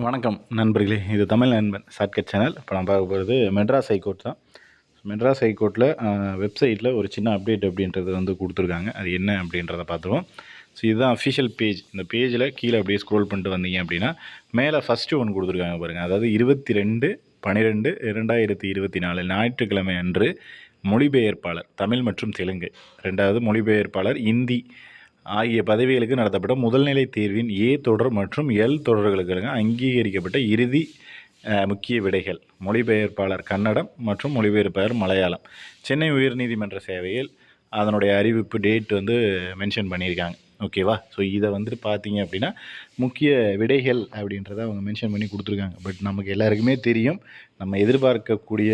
வணக்கம் நண்பர்களே, இது தமிழ் நண்பன் ஷார்ட்கட் சேனல். இப்போ நான் பார்க்க போகிறது மெட்ராஸ் ஹைகோர்ட் தான். மெட்ராஸ் ஹைகோர்ட்டில் வெப்சைட்டில் ஒரு சின்ன அப்டேட் அப்படின்றது கொடுத்துருக்காங்க. அது என்ன அப்படின்றத பார்த்துருவோம். ஸோ இதுதான் அஃபிஷியல் பேஜ். இந்த பேஜில் கீழே அப்படியே ஸ்க்ரோல் பண்ணிட்டு வந்தீங்க அப்படின்னா மேலே ஃபஸ்ட்டு ஒன்று கொடுத்துருக்காங்க பாருங்கள். அதாவது 22/12/2024 ஞாயிற்றுக்கிழமை அன்று மொழிபெயர்ப்பாளர் தமிழ் மற்றும் தெலுங்கு, 2வது மொழிபெயர்ப்பாளர் இந்தி ஆகிய பதவிகளுக்கு நடத்தப்பட்ட முதல்நிலை தேர்வின் ஏ தொடர் மற்றும் எல் தொடர்களுக்காக அங்கீகரிக்கப்பட்ட இறுதி முக்கிய விடைகள். மொழிபெயர்ப்பாளர் கன்னடம் மற்றும் மொழிபெயர்ப்பாளர் மலையாளம். சென்னை உயர்நீதிமன்ற சேவையில் அதனுடைய அறிவிப்பு டேட் மென்ஷன் பண்ணியிருக்காங்க. ஓகேவா? ஸோ இதை பார்த்தீங்க அப்படின்னா முக்கிய விடைகள் அப்படின்றத அவங்க மென்ஷன் பண்ணி கொடுத்துருக்காங்க. பட் நமக்கு எல்லாருக்குமே தெரியும், நம்ம எதிர்பார்க்கக்கூடிய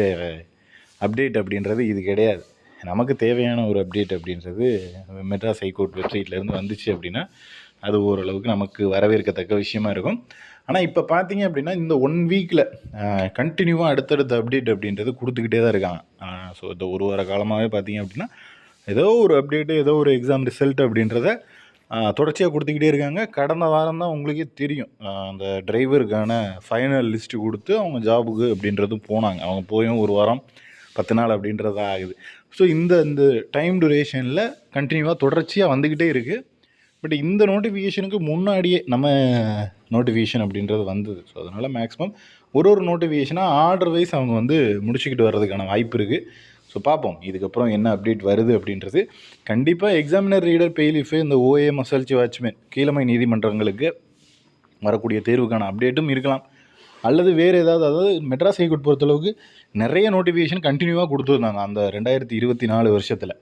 அப்டேட் அப்படின்றது இது கிடையாது. நமக்கு தேவையான ஒரு அப்டேட் அப்படின்றது மெட்ராஸ் ஹைகோர்ட் வெப்சைட்லேருந்து வந்துச்சு அப்படின்னா அது ஓரளவுக்கு நமக்கு வரவேற்கத்தக்க விஷயமா இருக்கும். ஆனால் இப்போ பார்த்தீங்க அப்படின்னா இந்த 1 வீக்கில் கண்டினியூவாக அடுத்தடுத்த அப்டேட் அப்படின்றது கொடுத்துக்கிட்டே தான் இருக்காங்க. ஸோ இந்த ஒரு வார காலமாகவே பார்த்தீங்க அப்படின்னா ஏதோ ஒரு அப்டேட்டு, ஏதோ ஒரு எக்ஸாம் ரிசல்ட் அப்படின்றத தொடர்ச்சியாக கொடுத்துக்கிட்டே இருக்காங்க. கடந்த வாரம் தான் உங்களுக்கே தெரியும், அந்த டிரைவருக்கான ஃபைனல் லிஸ்ட்டு கொடுத்து அவங்க ஜாபுக்கு அப்படின்றதும் போனாங்க. அவங்க போயும் ஒரு வாரம் 10 நாள் அப்படின்றது ஆகுது. ஸோ இந்த டைம் டூரேஷனில் கண்டினியூவாக தொடர்ச்சியாக வந்துக்கிட்டே இருக்குது. பட் இந்த நோட்டிஃபிகேஷனுக்கு முன்னாடியே நம்ம நோட்டிஃபிகேஷன் அப்படின்றது வந்தது. ஸோ அதனால் மேக்ஸிமம் ஒரு நோட்டிஃபிகேஷனாக ஆர்டர் வைஸ் அவங்க முடிச்சுக்கிட்டு வர்றதுக்கான வாய்ப்பு இருக்குது. ஸோ பார்ப்போம் இதுக்கப்புறம் என்ன அப்டேட் வருது அப்படின்றது. கண்டிப்பாக எக்ஸாமினர் ரீடர் பெயிலிஃபு, இந்த ஓஏஎம் அசல்ச்சி வாட்ச்மேன் கீழமை நீதிமன்றங்களுக்கு வரக்கூடிய தேர்வுக்கான அப்டேட்டும் இருக்கலாம். அல்லது வேறு ஏதாவது, அதாவது மெட்ராஸ் ஹைகோர்ட் பொறுத்தளவுக்கு நிறைய நோட்டிஃபிகேஷன் கண்டினியூவாக கொடுத்துருந்தாங்க அந்த 2024 வருஷத்தில்.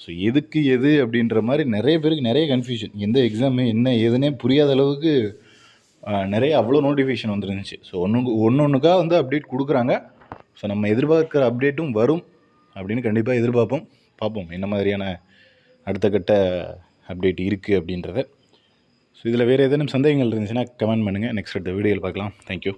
ஸோ எதுக்கு எது அப்படின்ற மாதிரி நிறைய பேருக்கு நிறைய கன்ஃபியூஷன், எந்த எக்ஸாமு என்ன ஏதுன்னே புரியாத அளவுக்கு நிறைய அவ்வளோ நோட்டிஃபிகேஷன் வந்துருந்துச்சு. ஸோ ஒன்றுக்காக அப்டேட் கொடுக்குறாங்க. ஸோ நம்ம எதிர்பார்க்குற அப்டேட்டும் வரும் அப்படின்னு கண்டிப்பாக எதிர்பார்ப்போம். பார்ப்போம் என்ன மாதிரியான அடுத்த கட்ட அப்டேட் இருக்குது அப்படின்றத. ஸோ இதில் வேறு ஏதேனும் சந்தேகங்கள் இருந்துச்சுன்னா கமெண்ட் பண்ணுங்கள். நெக்ஸ்ட் அடுத்த வீடியோவில் பார்க்கலாம். தேங்க்யூ.